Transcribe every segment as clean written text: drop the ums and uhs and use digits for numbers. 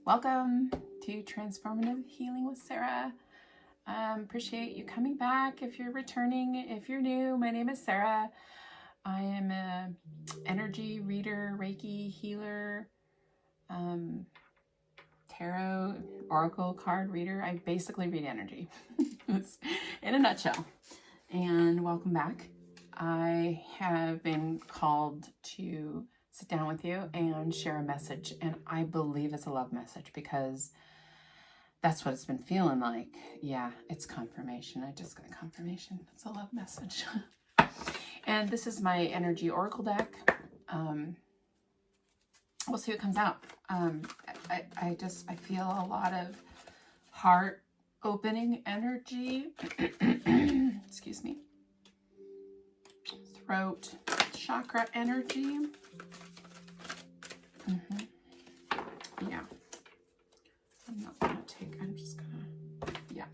Welcome to Transformative Healing with Sarah. Appreciate you coming back. If you're returning, if you're new, my name is Sarah. I am an energy reader, Reiki healer, tarot, oracle card reader. I basically read energy in a nutshell. And welcome back. I have been called to sit down with you and share a message, and I believe it's a love message because that's what it's been feeling like. Yeah, it's confirmation. I just got confirmation. It's a love message. And this is my energy oracle deck. We'll see what comes out. I feel a lot of heart opening energy. Excuse me. Throat chakra energy. Yeah. I'm just gonna, yeah.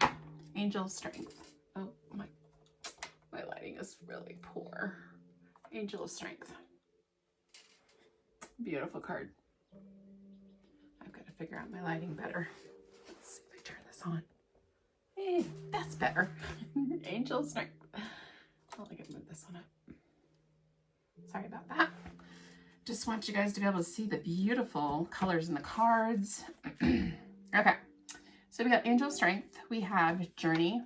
Angel of Strength. Oh, my lighting is really poor. Angel of Strength. Beautiful card. I've got to figure out my lighting better. Let's see if I turn this on. Hey, that's better. Angel of Strength. Well, I can move this one up. Sorry about that. Just want you guys to be able to see the beautiful colors in the cards. Okay. So we got Angel of Strength. We have Journey.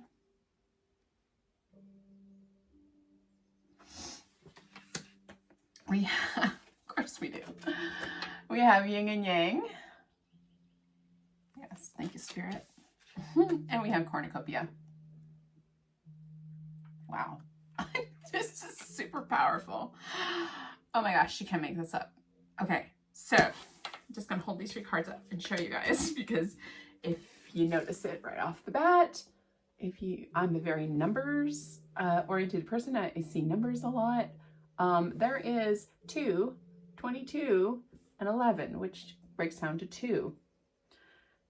We have, of course we do. We have Yin and Yang. Yes, thank you, Spirit. And we have Cornucopia. Wow. This is super powerful. Oh my gosh, you can't make this up. Okay, so I'm just gonna hold these three cards up and show you guys because if you notice it right off the bat, I'm a very numbers oriented person. I see numbers a lot. There is 2, 22, and 11, which breaks down to 2.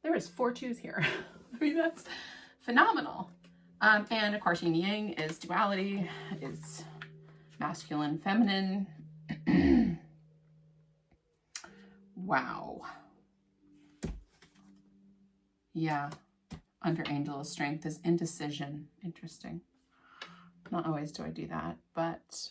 There is 4 2s here. I mean, that's phenomenal. And of course, yin and yang is duality, is masculine, feminine. Wow. Yeah. Under Angel of Strength is indecision. Interesting. Not always do I do that, but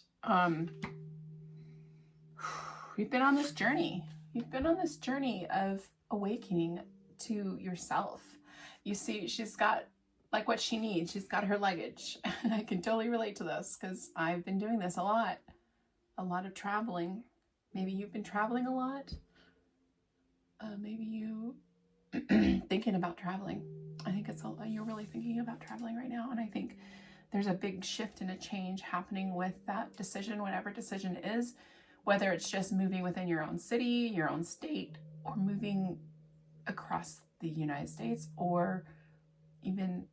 you've been on this journey. You've been on this journey of awakening to yourself. You see, she's got like what she needs. She's got her luggage. And I can totally relate to this because I've been doing this a lot of traveling. Maybe you've been traveling a lot. Maybe you thinking about traveling. I think you're really thinking about traveling right now. And I think there's a big shift and a change happening with that decision, whatever decision is, whether it's just moving within your own city, your own state, or moving across the United States, or even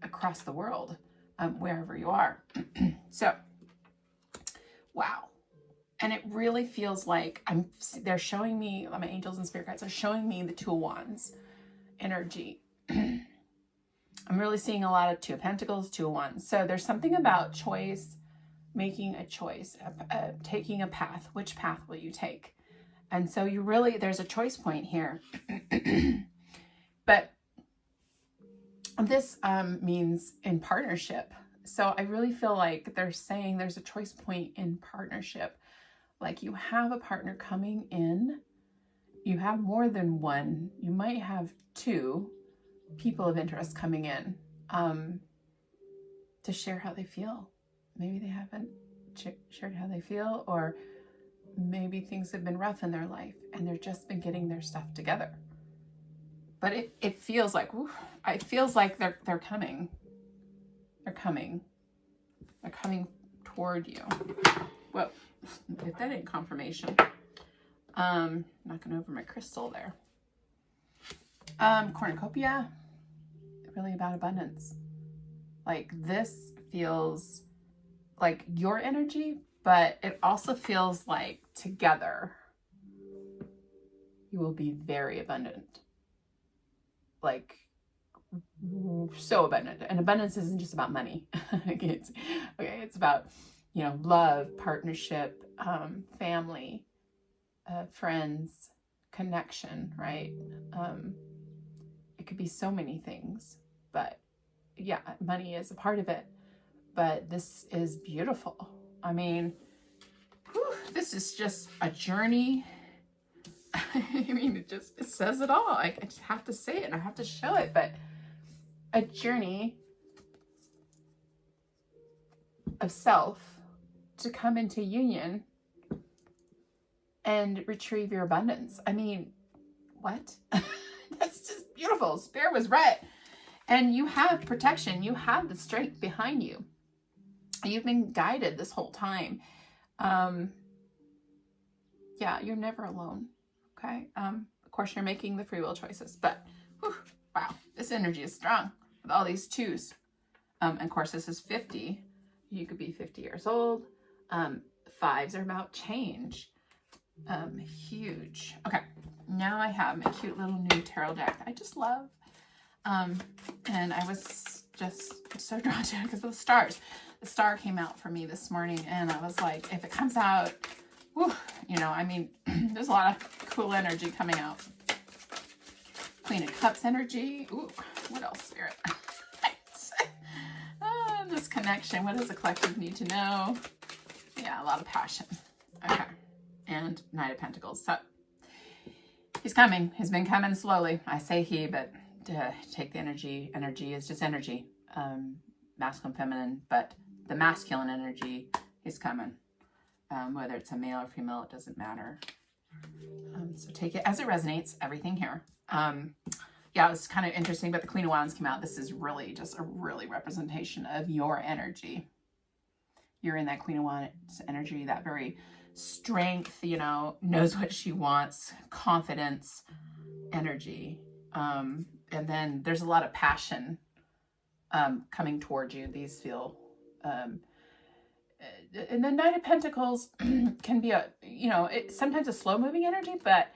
across the world, wherever you are. So, wow. And it really feels like they're showing me, my angels and spirit guides are showing me the Two of Wands energy. I'm really seeing a lot of Two of Pentacles, Two of Wands. So there's something about choice, making a choice, taking a path. Which path will you take? And so there's a choice point here. But this means in partnership. So I really feel like they're saying there's a choice point in partnership. Like you have a partner coming in. You have more than one. You might have 2 people of interest coming in to share how they feel. Maybe they haven't shared how they feel, or maybe things have been rough in their life and they've just been getting their stuff together. But it feels like, it feels like they're coming. They're coming toward you. Well, if that ain't confirmation, knocking over my crystal there. Cornucopia, really about abundance. Like this feels like your energy, but it also feels like together you will be very abundant. Like so abundant. And abundance isn't just about money. It's about, love, partnership, family, friends, connection, right? It could be so many things, but yeah, money is a part of it, but this is beautiful. I mean, whew, this is just a journey. I mean, it says it all. I just have to say it and I have to show it, but a journey of self to come into union and retrieve your abundance. I mean, what? That's just beautiful. Spirit was right. And you have protection. You have the strength behind you. You've been guided this whole time. Yeah, you're never alone. Okay. Of course, you're making the free will choices, but whew, wow, this energy is strong with all these twos. And of course, this is 50. You could be 50 years old. Fives are about change. Huge. Okay. Now I have my cute little new tarot deck that I just love. And I was just so drawn to it because of the stars. The star came out for me this morning and I was like, if it comes out, whew, you know, I mean, there's a lot of cool energy coming out. Queen of Cups energy. Ooh, what else, Spirit? This connection. What does the collective need to know? Yeah, a lot of passion. Okay. And Knight of Pentacles. So he's coming. He's been coming slowly. I say he, but take the energy. Energy is just energy. Masculine, feminine, but the masculine energy is coming. Whether it's a male or female, it doesn't matter. So take it as it resonates, everything here. Yeah, it was kind of interesting, but the Queen of Wands came out. This is really just a really representation of your energy. You're in that Queen of Wands energy, that very strength, you know, knows what she wants, confidence, energy. And then there's a lot of passion coming towards you. These feel, and the Knight of Pentacles can be a, you know, it's sometimes a slow moving energy, but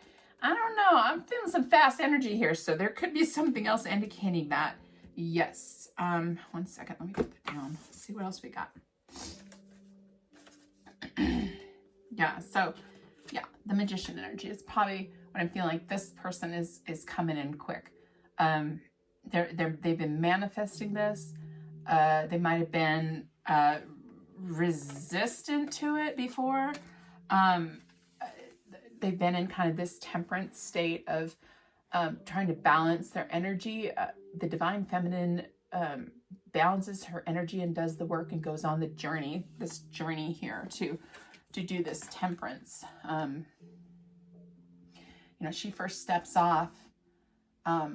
I don't know. I'm feeling some fast energy here. So there could be something else indicating that. Yes. 1 second. Let me put that down. Let's see what else we got. Yeah. So yeah, the Magician energy is probably what I'm feeling like. This person is coming in quick. They've been manifesting this. They might have been resistant to it before. They've been in kind of this temperance state of trying to balance their energy. The Divine Feminine balances her energy and does the work and goes on the journey, this journey here to do this temperance. You know, she first steps off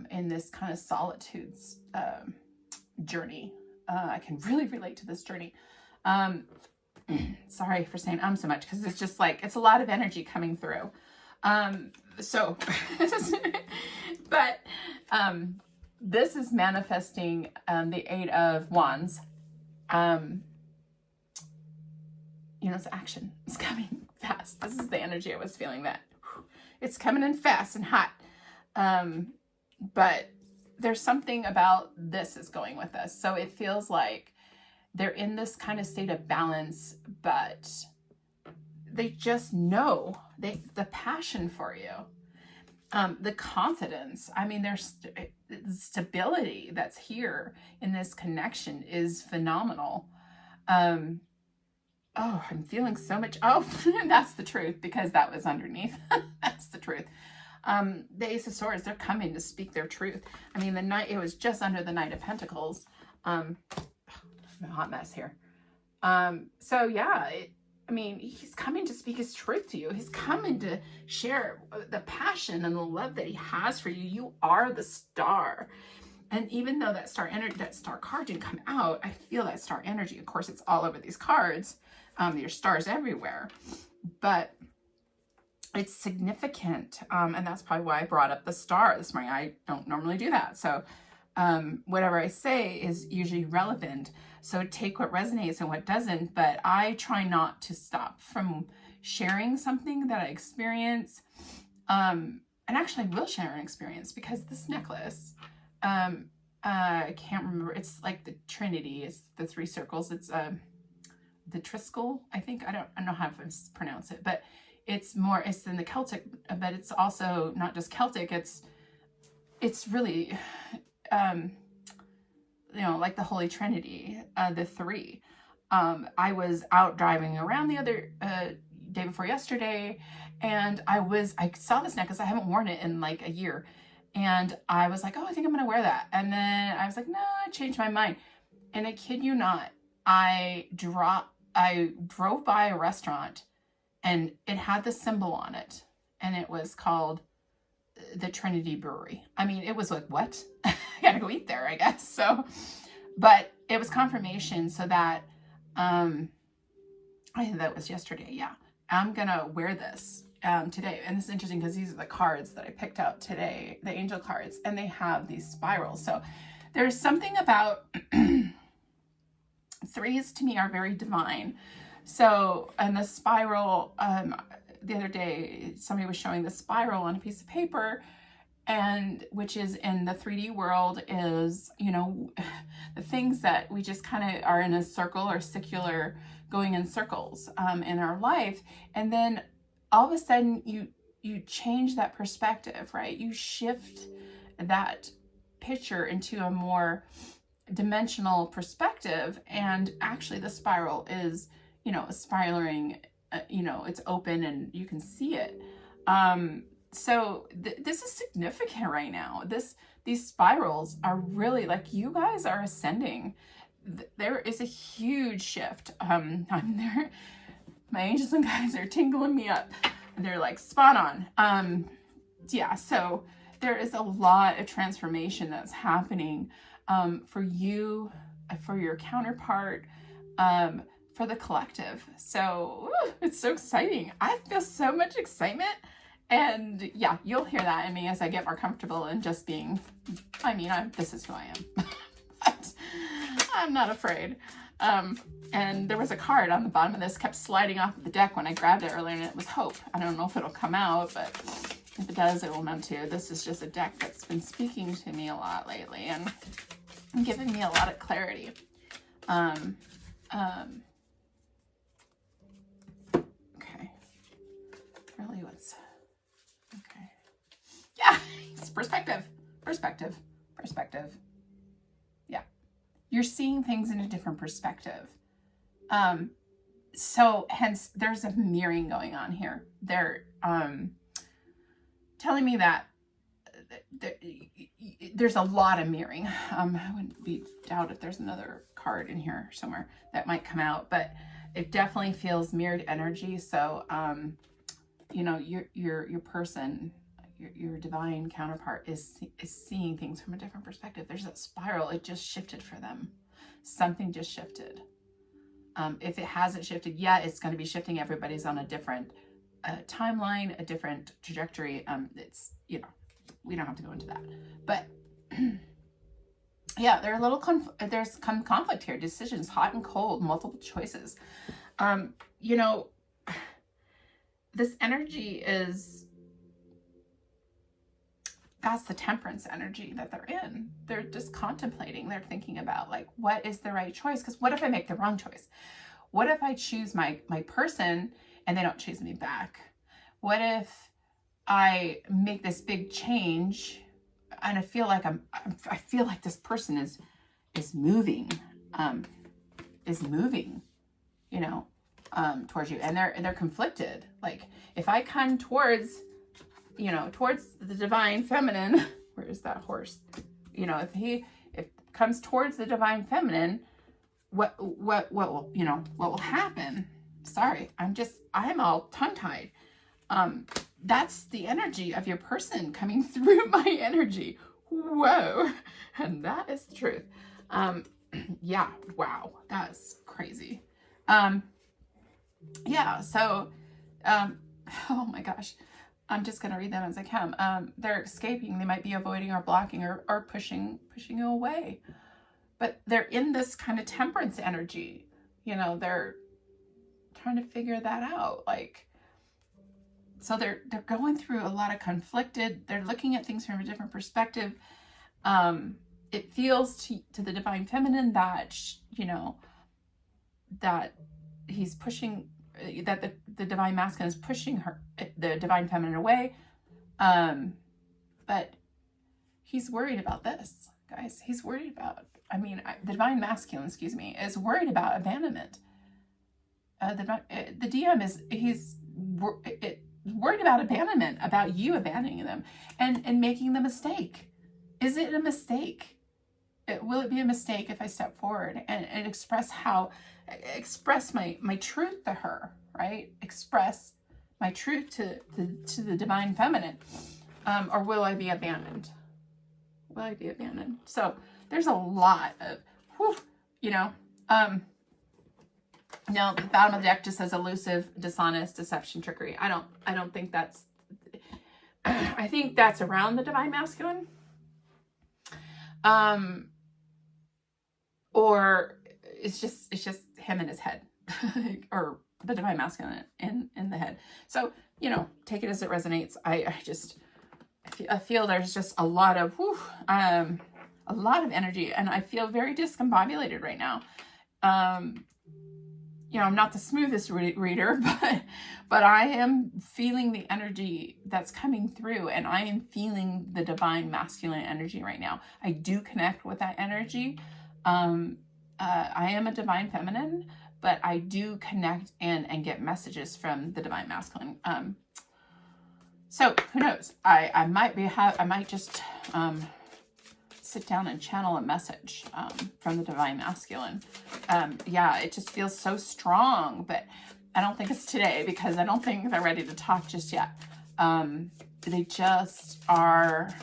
in this kind of solitudes journey. I can really relate to this journey. Sorry for saying so much, because it's just like, it's a lot of energy coming through. So, but this is manifesting the 8 of Wands. You know, it's action. It's coming fast. This is the energy I was feeling, that it's coming in fast and hot. But there's something about this is going with us. So it feels like they're in this kind of state of balance, but they just know the passion for you, the confidence. I mean, there's the stability that's here in this connection is phenomenal. Oh, I'm feeling so much. Oh, that's the truth, because that was underneath. That's the truth. The Ace of Swords, they're coming to speak their truth. I mean, it was just under the Knight of Pentacles. I'm a hot mess here. So yeah, I mean, he's coming to speak his truth to you. He's coming to share the passion and the love that he has for you. You are the star. And even though that star energy, that star card didn't come out, I feel that star energy. Of course, it's all over these cards. There's stars everywhere, but it's significant. And that's probably why I brought up the star this morning. I don't normally do that. So whatever I say is usually relevant. So take what resonates and what doesn't, but I try not to stop from sharing something that I experience. And actually I will share an experience, because this necklace, I can't remember. It's like the Trinity. It's the 3 circles. It's the Triskel, I think. I don't know how to pronounce it, but it's in the Celtic, but it's also not just Celtic. It's really, like the Holy Trinity, the three. I was out driving around the other day before yesterday, and I saw this necklace. I haven't worn it in like a year, and I was like, oh, I think I'm gonna wear that. And then I was like, no, I changed my mind. And I kid you not, I drove by a restaurant, and it had the symbol on it, and it was called the Trinity Brewery. I mean, it was like, what? I gotta go eat there, I guess. So, but it was confirmation so that, I think that was yesterday. Yeah. I'm gonna wear this today. And this is interesting because these are the cards that I picked out today, the angel cards, and they have these spirals. So there's something about threes to me are very divine. So, and the spiral, the other day, somebody was showing the spiral on a piece of paper, and which is in the 3D world is, the things that we just kind of are in a circle or secular, going in circles in our life. And then all of a sudden you change that perspective, right? You shift that picture into a more dimensional perspective. And actually the spiral is, spiraling, it's open and you can see it. So this is significant right now. These spirals are really, like, you guys are ascending. There is a huge shift. I'm there. My angels and guides are tingling me up. They're like spot on. Yeah, so there is a lot of transformation that's happening for you, for your counterpart, for the collective. So it's so exciting. I feel so much excitement. And yeah, you'll hear that in me as I get more comfortable in just being, this is who I am. But I'm not afraid. And there was a card on the bottom of this, kept sliding off the deck when I grabbed it earlier, and it was hope. I don't know if it'll come out, but if it does, it will meant to. This is just a deck that's been speaking to me a lot lately and giving me a lot of clarity. Okay. Really, okay. Yeah, it's perspective. Yeah. You're seeing things in a different perspective. So hence there's a mirroring going on here. They're, telling me that there's a lot of mirroring. I wouldn't be doubt if there's another card in here somewhere that might come out, but it definitely feels mirrored energy. So, your person, your divine counterpart is seeing things from a different perspective. There's that spiral. It just shifted for them. Something just shifted. If it hasn't shifted yet, it's going to be shifting. Everybody's on a different timeline, a different trajectory. It's, we don't have to go into that, but yeah, there are there's conflict here, decisions, hot and cold, multiple choices. This energy is, that's the temperance energy that they're in. They're just contemplating. They're thinking about, like, what is the right choice? Because what if I make the wrong choice? What if I choose my person and they don't choose me back? What if I make this big change and I feel like this person is moving, towards you, and they're conflicted. Like, if I come towards the divine feminine, where is that horse? If comes towards the divine feminine, what will happen? Sorry, I'm all tongue-tied. That's the energy of your person coming through my energy. Whoa. And that is the truth. Yeah, wow, that's crazy. Yeah, so, oh my gosh, I'm just going to read them as I can. They're escaping. They might be avoiding or blocking or pushing you away. But they're in this kind of temperance energy. They're trying to figure that out. Like, so they're going through a lot of conflicted. They're looking at things from a different perspective. It feels to the divine feminine that, that he's pushing that the divine masculine is pushing the divine feminine away. But he's worried about this, guys. He's worried about, the divine masculine, excuse me, is worried about abandonment. The DM he's worried about abandonment, about you abandoning them and making the mistake. Is it a mistake? Will it be a mistake if I step forward and express my truth to her, right? Express my truth to the divine feminine, or will I be abandoned? Will I be abandoned? So there's a lot of, now the bottom of the deck just says elusive, dishonest, deception, trickery. I don't think that's, I think that's around the divine masculine. Or it's just him in his head, or the divine masculine in the head. So, take it as it resonates. I feel there's just a lot of energy, and I feel very discombobulated right now. I'm not the smoothest reader, but I am feeling the energy that's coming through, and I am feeling the divine masculine energy right now. I do connect with that energy. I am a divine feminine, but I do connect and get messages from the divine masculine. So who knows? I might just sit down and channel a message from the divine masculine. It just feels so strong, but I don't think it's today because I don't think they're ready to talk just yet. They just are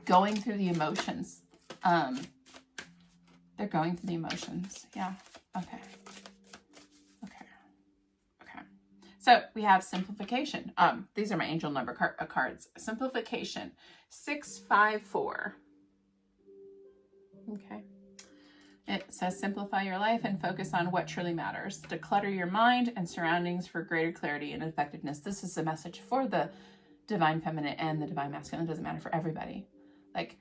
going through the emotions. They're going through the emotions. Yeah. Okay. So we have simplification. These are my angel number cards. Simplification, 654. Okay. It says simplify your life and focus on what truly matters. Declutter your mind and surroundings for greater clarity and effectiveness. This is a message for the divine feminine and the divine masculine. It doesn't matter for everybody. Like,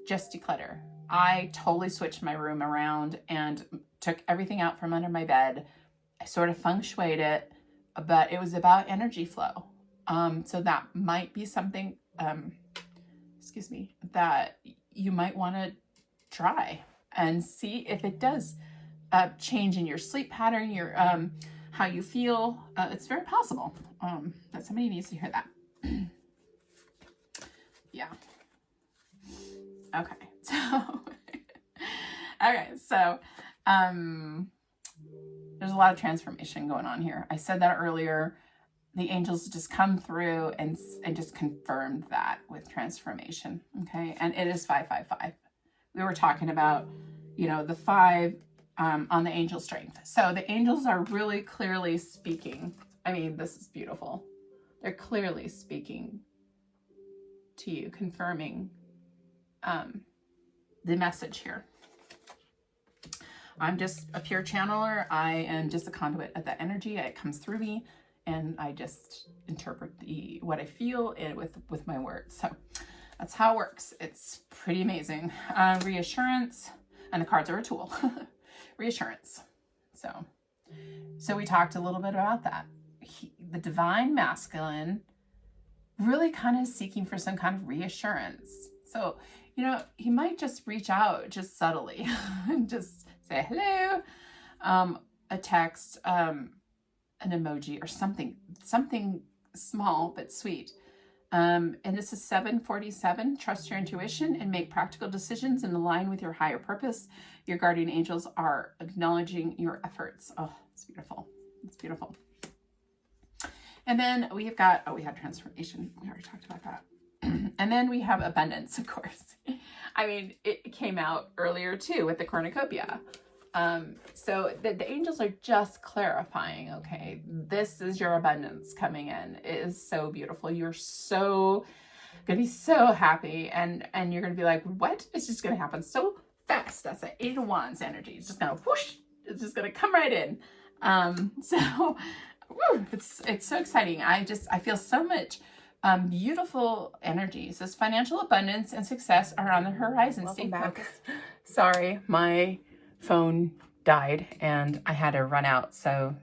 just declutter. I totally switched my room around and took everything out from under my bed. I sort of feng shuied it, but it was about energy flow. So that might be something, that you might want to try and see if it does change in your sleep pattern, your how you feel. It's very possible that somebody needs to hear that. Yeah. Okay. So, there's a lot of transformation going on here. I said that earlier. The angels just come through and just confirmed that with transformation. Okay. And it is 555. We were talking about, the 5 on the angel strength. So the angels are really clearly speaking. This is beautiful. They're clearly speaking to you, confirming the message here. I'm just a pure channeler. I am just a conduit of that energy. It comes through me, and I just interpret what I feel with my words. So that's how it works. It's pretty amazing. Reassurance, and the cards are a tool. Reassurance. So we talked a little bit about that. The divine masculine really kind of seeking for some kind of reassurance. So, he might just reach out just subtly and just say hello, a text, an emoji, or something small but sweet. And this is 747. Trust your intuition and make practical decisions in line with your higher purpose. Your guardian angels are acknowledging your efforts. Oh, it's beautiful. It's beautiful. And then we have transformation. We already talked about that. And then we have abundance, of course. It came out earlier too with the cornucopia. So the angels are just clarifying, okay, this is your abundance coming in. It is so beautiful. You're so going to be so happy. And you're going to be like, what? It's just going to happen so fast. That's the 8 of Wands energy. It's just going to whoosh. It's just going to come right in. It's so exciting. I feel so much beautiful energy. It says financial abundance and success are on the horizon. Stay focused. Sorry, my phone died and I had to run out. So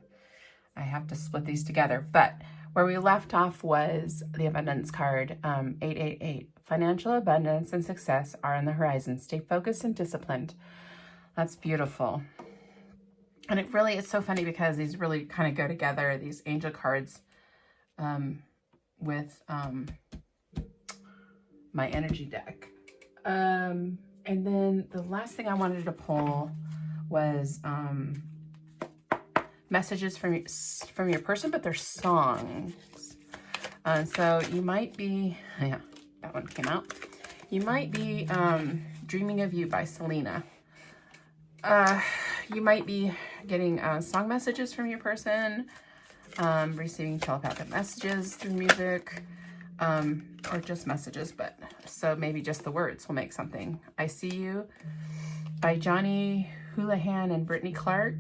I have to split these together, but where we left off was the abundance card, 888. Financial abundance and success are on the horizon. Stay focused and disciplined. That's beautiful. And it really is so funny because these really kind of go together, these angel cards, with my energy deck. And then the last thing I wanted to pull was messages from your person, but they're songs. So you might be, yeah, that one came out. You might be Dreaming of You by Selena. You might be getting song messages from your person, receiving telepathic messages through music, or just messages, but so maybe just the words will make something. I See You by Johnny Houlihan and Brittany Clark.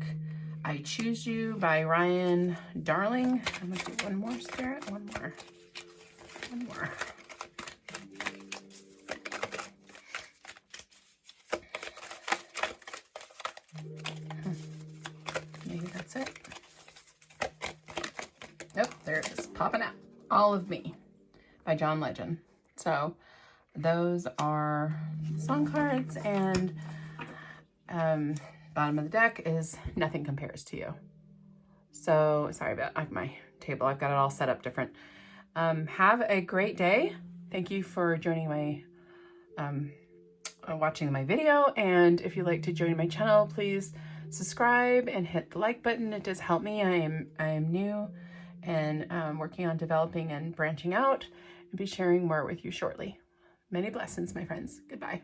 I Choose You by Ryan Darling. I'm gonna do one more, Spirit, one more. Maybe that's it. Nope, there it is, popping out. All of Me by John Legend. So those are song cards, and bottom of the deck is Nothing Compares to You. So sorry about my table. I've got it all set up different. Have a great day. Thank you for joining my watching my video, and if you'd like to join my channel, please subscribe and hit the like button. It does help me. I am new and working on developing and branching out, and be sharing more with you shortly. Many blessings, my friends. Goodbye.